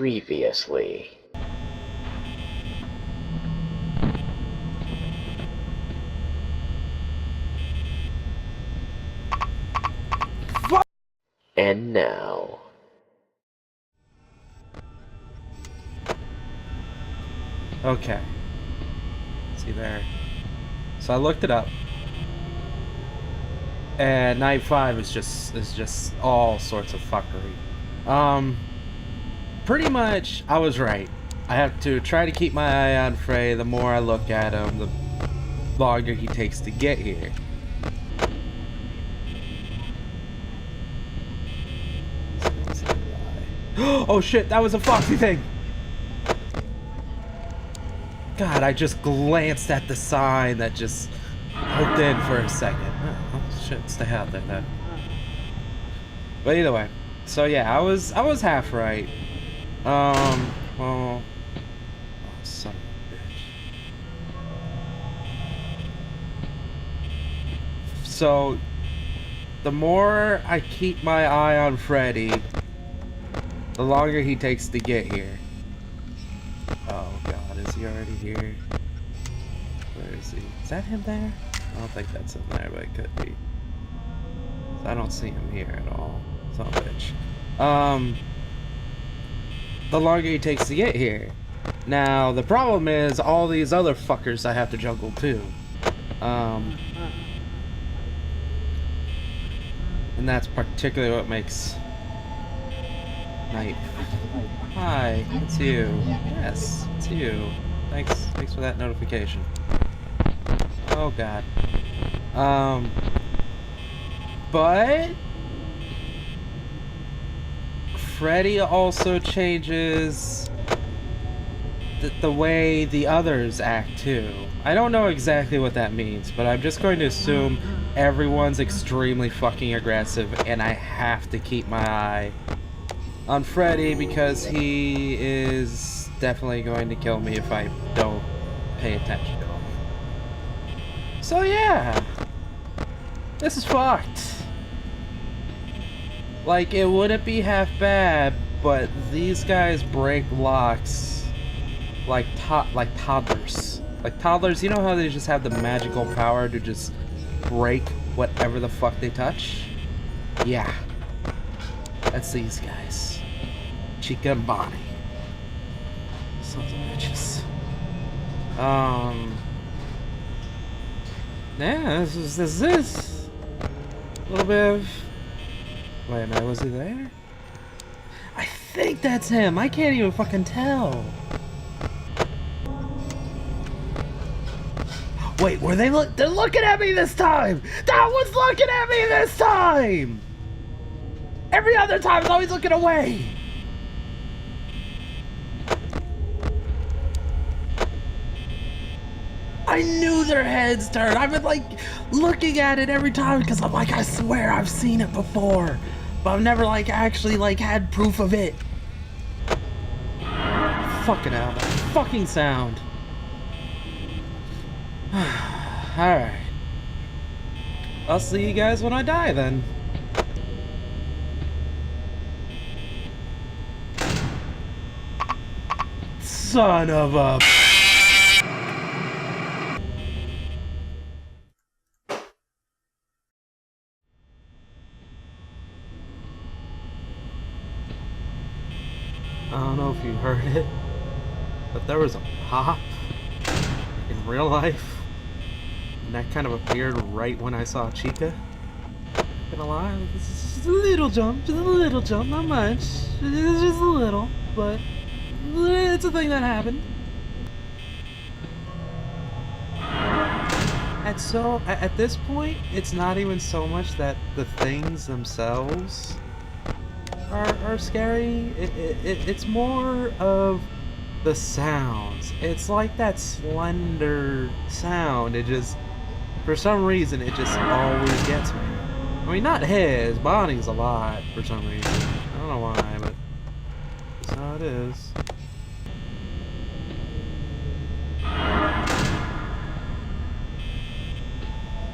Previously. And now. Okay. See there. So I looked it up. And night 5 is just all sorts of fuckery. Pretty much I was right. I have to try to keep my eye on Frey. The more I look at him, the longer he takes to get here. Oh shit, that was a foxy thing! God, I just glanced at the sign that just hooked in for a second. Oh shit, stay out there then. But either way, so yeah, I was half right. Well, oh, son of a bitch. So, the more I keep my eye on Freddy, the longer he takes to get here. Oh god, is he already here? Where is he? Is that him there? I don't think that's him there, but it could be. I don't see him here at all. Son of a bitch. The longer he takes to get here. Now, the problem is all these other fuckers I have to juggle too. And that's particularly what makes night. Hi, it's you. Yes, it's you. Thanks for that notification. Oh god. But Freddy also changes the way the others act too. I don't know exactly what that means, but I'm just going to assume everyone's extremely fucking aggressive and I have to keep my eye on Freddy because he is definitely going to kill me if I don't pay attention to him. So yeah, this is fucked. Like, it wouldn't be half bad, but these guys break locks like toddlers. Like toddlers, you know how they just have the magical power to just break whatever the fuck they touch? Yeah, that's these guys. Chica and Bonnie. Sons of bitches. Yeah, this is a little bit of... Wait a minute, was he there? I think that's him. I can't even fucking tell. Wait, were they they're looking at me this time! That one's looking at me this time! Every other time, it's always looking away! I knew their heads turned. I've been like looking at it every time because I'm like, I swear I've seen it before, but I've never like actually like had proof of it. Fucking hell, that fucking sound. Alright. I'll see you guys when I die then. Son of a... I don't know if you heard it, but there was a pop in real life, and that kind of appeared right when I saw Chica. Not gonna lie, it's just a little jump, not much. It's just a little, but it's a thing that happened. And so, at this point, it's not even so much that the things themselves are scary. It's more of the sounds. It's like that slender sound. It just, for some reason, it just always gets me. I mean, not his, Bonnie's a lot for some reason. I don't know why, but that's how it is.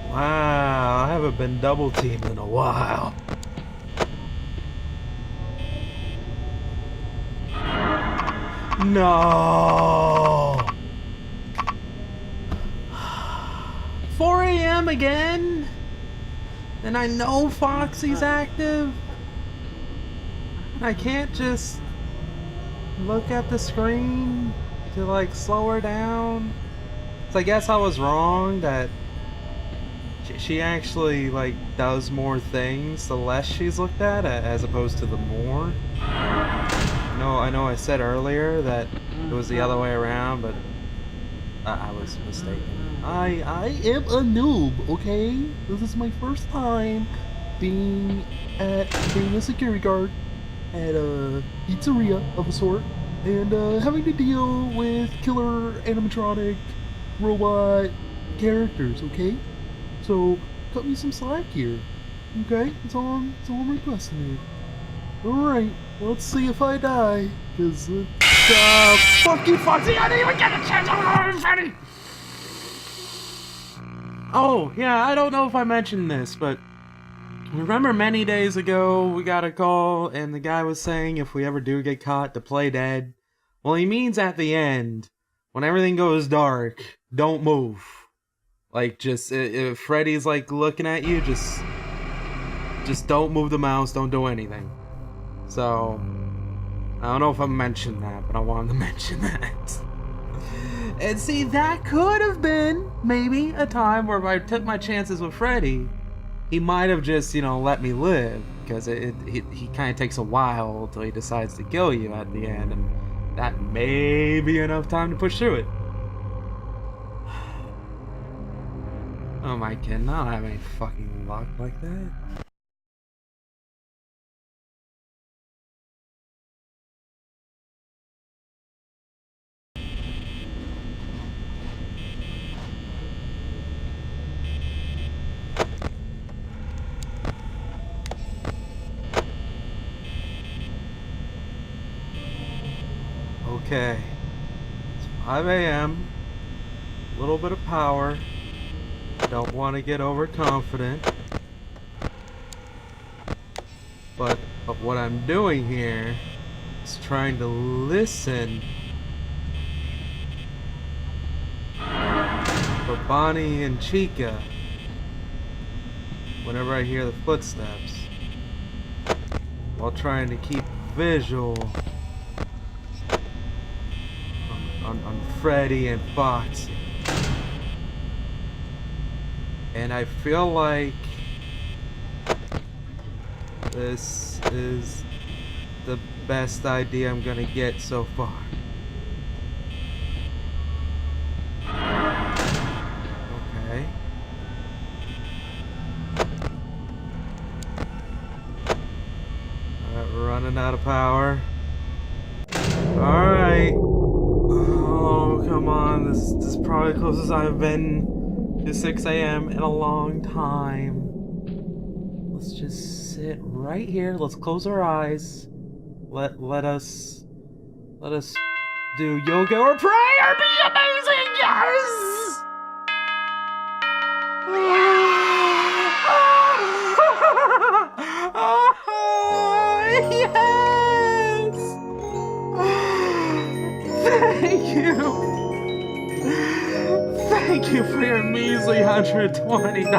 Wow, I haven't been double teamed in a while. No. 4 a.m. again? And I know Foxy's active. I can't just look at the screen to like slow her down. So I guess I was wrong that she actually like does more things the less she's looked at as opposed to the more. I know I said earlier that it was the other way around, but I was mistaken. I am a noob, okay? This is my first time being a security guard at a pizzeria of a sort, and having to deal with killer animatronic robot characters, okay? So cut me some slack here, okay? That's all I'm requesting here. Alright, let's see if I die, cause fuck you, Foxy! I didn't even get a chance! I'm Freddy! Oh, yeah, I don't know if I mentioned this, but remember many days ago we got a call and the guy was saying if we ever do get caught to play dead? Well, he means at the end, when everything goes dark, don't move. Like, just, if Freddy's like looking at you, just don't move the mouse, don't do anything. So, I don't know if I mentioned that, but I wanted to mention that. And see, that could have been, maybe, a time where if I took my chances with Freddy, he might have just, let me live. Because he kind of takes a while until he decides to kill you at the end, and that may be enough time to push through it. Oh my god, I don't have any fucking luck like that. Okay, it's 5 a.m. A little bit of power. Don't want to get overconfident. But what I'm doing here is trying to listen for Bonnie and Chica whenever I hear the footsteps, while trying to keep visual on Freddy and Foxy. And I feel like this is the best idea I'm gonna get so far. Okay. Running out of power. Alright. Oh, come on. This is probably the closest I've been to 6 a.m. in a long time. Let's just sit right here. Let's close our eyes. Let us do yoga or prayer. Be amazing. Yes. Yes. Thank you. Thank you for your measly $120.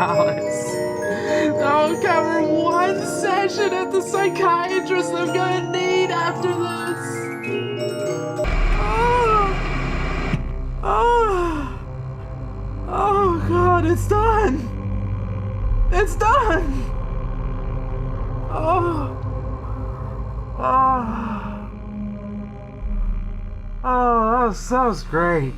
That'll cover one session at the psychiatrist I'm gonna need after this. Oh god, it's done. It's done. That was great.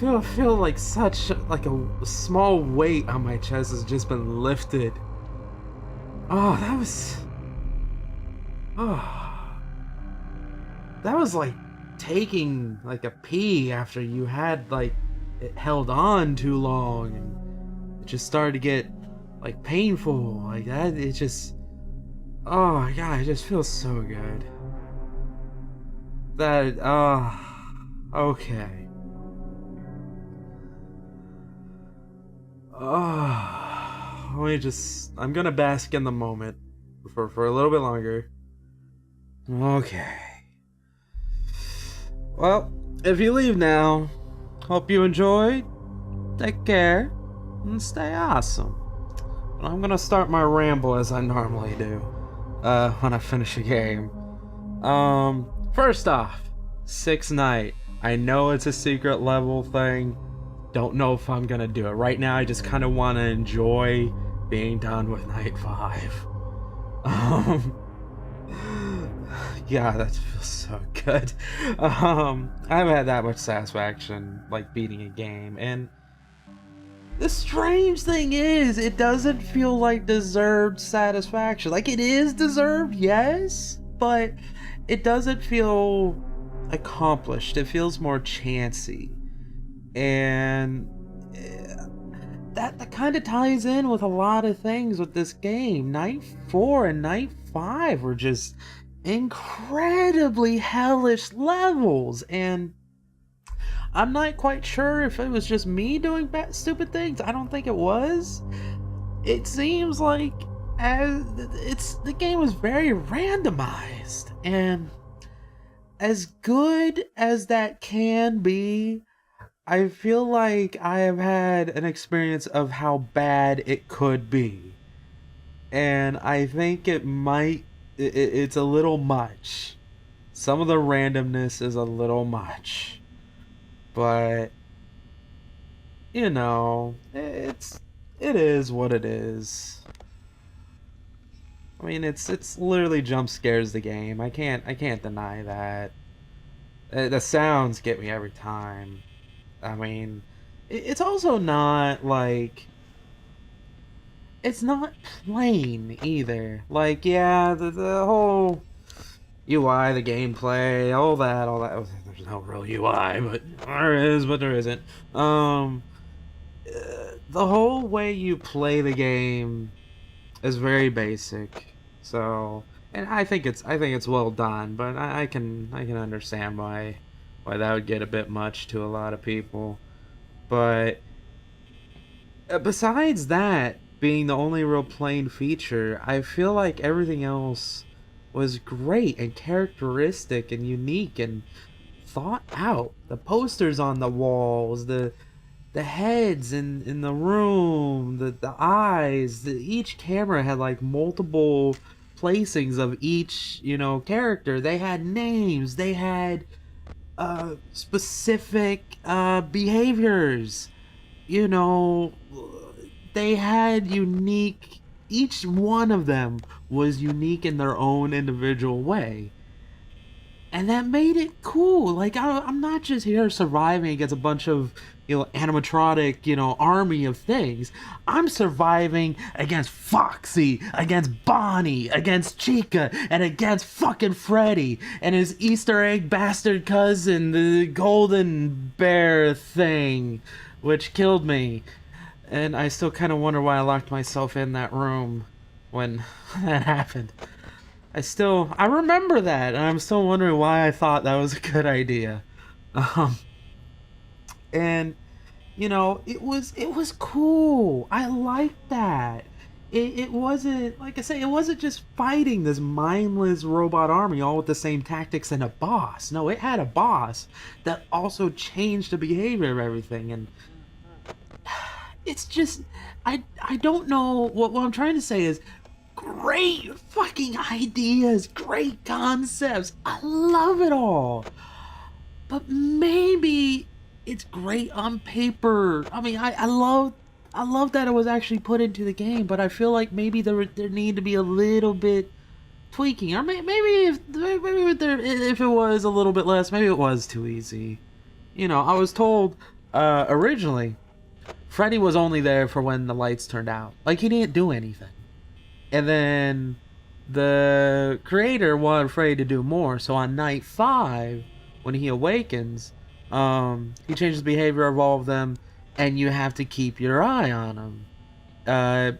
I feel like such like a small weight on my chest has just been lifted. That was like taking like a pee after you had like it held on too long and it just started to get like painful like that. It just, oh my god, it just feels so good. That okay. Let me just, I'm gonna bask in the moment for a little bit longer. Okay. Well, if you leave now, hope you enjoyed. Take care and stay awesome. But I'm gonna start my ramble as I normally do when I finish a game. First off, 6th night. I know it's a secret level thing. Don't know if I'm gonna do it. Right now, I just kind of want to enjoy being done with night 5. Yeah, that feels so good. I haven't had that much satisfaction, like, beating a game, and the strange thing is, it doesn't feel like deserved satisfaction. Like, it is deserved, yes, but it doesn't feel accomplished. It feels more chancy. And that kind of ties in with a lot of things with this game. Night 4 and Night 5 were just incredibly hellish levels, and I'm not quite sure if it was just me doing stupid things. I don't think it was. It seems like the game was very randomized, and as good as that can be, I feel like I have had an experience of how bad it could be, and I think it's a little much. Some of the randomness is a little much. But, you know, it is what it is. I mean, it's literally jump scares the game. I can't deny that. The sounds get me every time. I mean, it's also not like, it's not plain either. Like, yeah, the whole UI, the gameplay, all that. There's no real UI, but there is, but there isn't. The whole way you play the game is very basic. So, and I think it's well done, but I can understand why that would get a bit much to a lot of people. But besides that being the only real plain feature, I feel like everything else was great and characteristic and unique and thought out. The posters on the walls, the heads in the room, the eyes, each camera had like multiple placings of each, character. They had names, they had specific behaviors, they had unique, each one of them was unique in their own individual way. And that made it cool. Like, I'm not just here surviving against a bunch of, animatronic, army of things. I'm surviving against Foxy, against Bonnie, against Chica, and against fucking Freddy, and his Easter egg bastard cousin, the golden bear thing, which killed me. And I still kind of wonder why I locked myself in that room when that happened. I remember that, and I'm still wondering why I thought that was a good idea. And, it was cool. I liked that. It wasn't, like I say, it wasn't just fighting this mindless robot army all with the same tactics and a boss. No, it had a boss that also changed the behavior of everything, and it's just, I don't know, what I'm trying to say is, great fucking ideas, great concepts, I love it all, but maybe it's great on paper. I mean, I love that it was actually put into the game, but I feel like maybe there need to be a little bit tweaking, or maybe if it was a little bit less, maybe it was too easy. I was told originally Freddy was only there for when the lights turned out. Like, he didn't do anything. And then the creator wanted Freddy to do more. So on night 5, when he awakens, he changes the behavior of all of them, and you have to keep your eye on him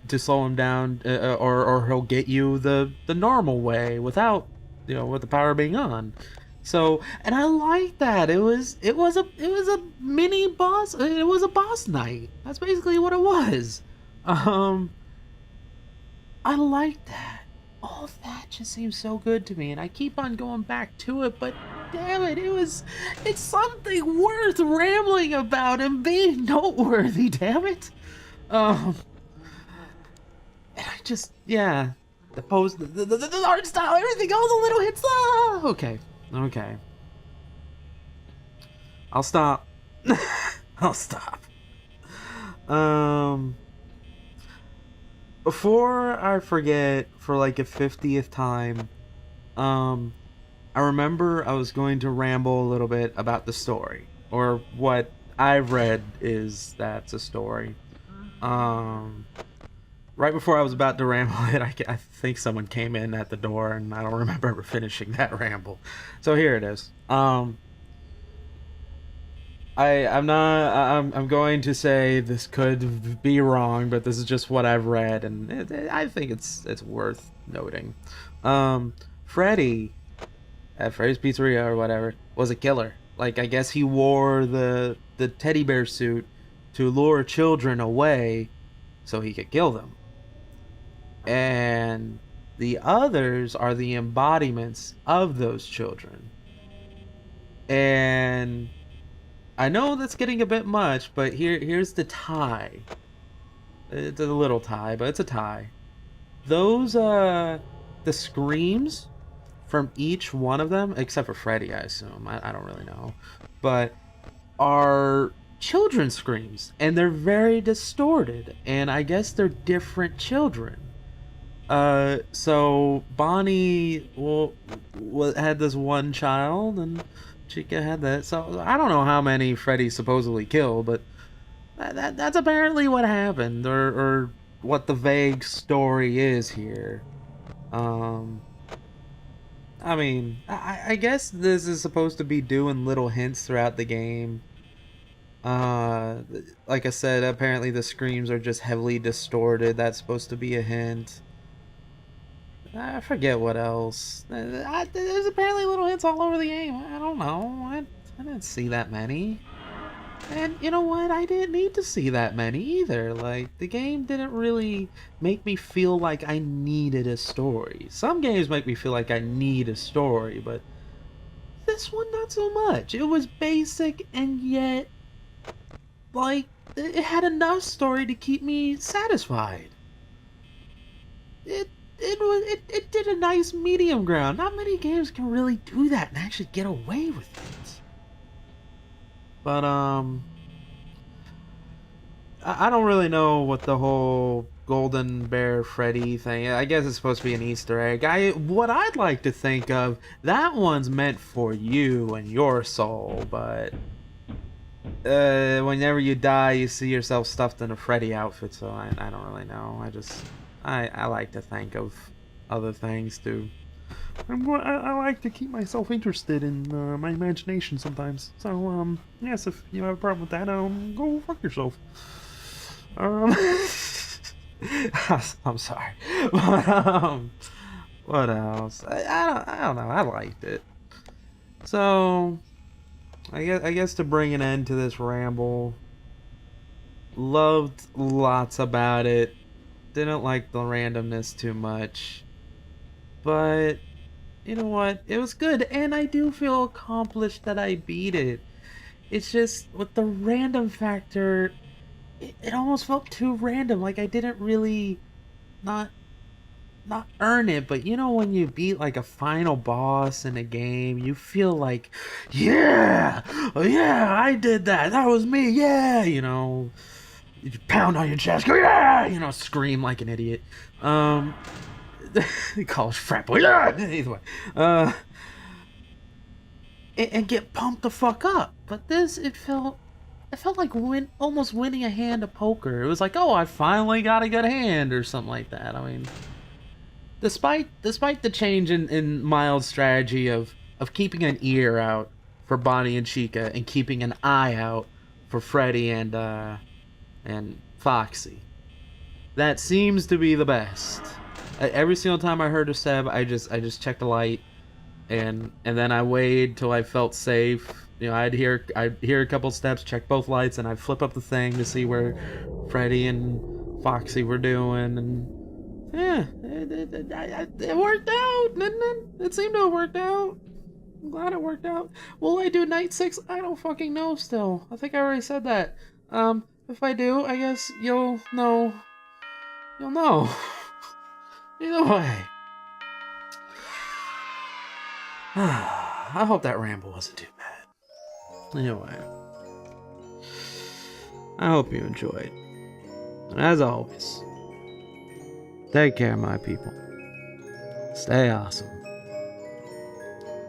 to slow him down, or he'll get you the normal way without, with the power being on. So, and I like that. It was a mini boss. It was a boss night. That's basically what it was. I like that. all that just seems so good to me, and I keep on going back to it, but damn it, it's something worth rambling about and being noteworthy, damn it. And I just, yeah, the pose, the art style, everything, all the little hits, okay, okay. I'll stop. I'll stop. Before I forget, for like a 50th time, I remember I was going to ramble a little bit about the story, or what I've read is that's a story. Right before I was about to ramble it, I think someone came in at the door, and I don't remember ever finishing that ramble. So here it is. I'm going to say this could be wrong, but this is just what I've read, and I think it's worth noting. Freddy at Freddy's Pizzeria or whatever was a killer. Like, I guess he wore the teddy bear suit to lure children away so he could kill them. And the others are the embodiments of those children. And I know that's getting a bit much, but here's the tie. It's a little tie, but it's a tie. Those the screams from each one of them, except for Freddy, I assume. I don't really know, but are children's screams, and they're very distorted, and I guess they're different children. So Bonnie had this one child, and Chica had that. So I don't know how many Freddy supposedly killed, but that's apparently what happened, or what the vague story is here. I mean, I guess this is supposed to be doing little hints throughout the game. Like I said, apparently the screams are just heavily distorted. That's supposed to be a hint. I forget what else. There's apparently little hints all over the game. I don't know. I didn't see that many. And you know what? I didn't need to see that many either. Like, the game didn't really make me feel like I needed a story. Some games make me feel like I need a story, but this one not so much. It was basic, and yet, like, it had enough story to keep me satisfied. It did a nice medium ground. Not many games can really do that and actually get away with it. But I don't really know what the whole Golden Bear Freddy thing. I guess it's supposed to be an Easter egg. What I'd like to think of, that one's meant for you and your soul, but whenever you die, you see yourself stuffed in a Freddy outfit. So I don't really know. I like to think of other things too. I like to keep myself interested in my imagination sometimes. So yes, if you have a problem with that, go fuck yourself. I'm sorry, but what else? I don't know. I liked it. So I guess to bring an end to this ramble, loved lots about it. Didn't like the randomness too much, but you know what? It was good, and I do feel accomplished that I beat it. It's just with the random factor, it almost felt too random. Like I didn't really not earn it, but you know when you beat like a final boss in a game, you feel like, yeah, I did that. That was me. Yeah, you know. You pound on your chest, go yeah, you know, scream like an idiot. College frat boy, yeah. Either way, and get pumped the fuck up. But this, it felt like almost winning a hand of poker. It was like, oh, I finally got a good hand or something like that. I mean, despite the change in Miles' strategy of keeping an ear out for Bonnie and Chica and keeping an eye out for Freddy and Foxy. That seems to be the best. Every single time I heard a Seb, I just checked the light, and then I waited till I felt safe. You know, I'd hear a couple steps, check both lights, and I'd flip up the thing to see where Freddy and Foxy were doing, and Yeah, it worked out, didn't it? It seemed to have worked out. I'm glad it worked out. Will I do night 6? I don't fucking know still. I think I already said that. If I do, I guess you'll know. You'll know. Either way. I hope that ramble wasn't too bad. Anyway. I hope you enjoyed. And as always, take care, my people. Stay awesome.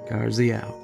Karzie out.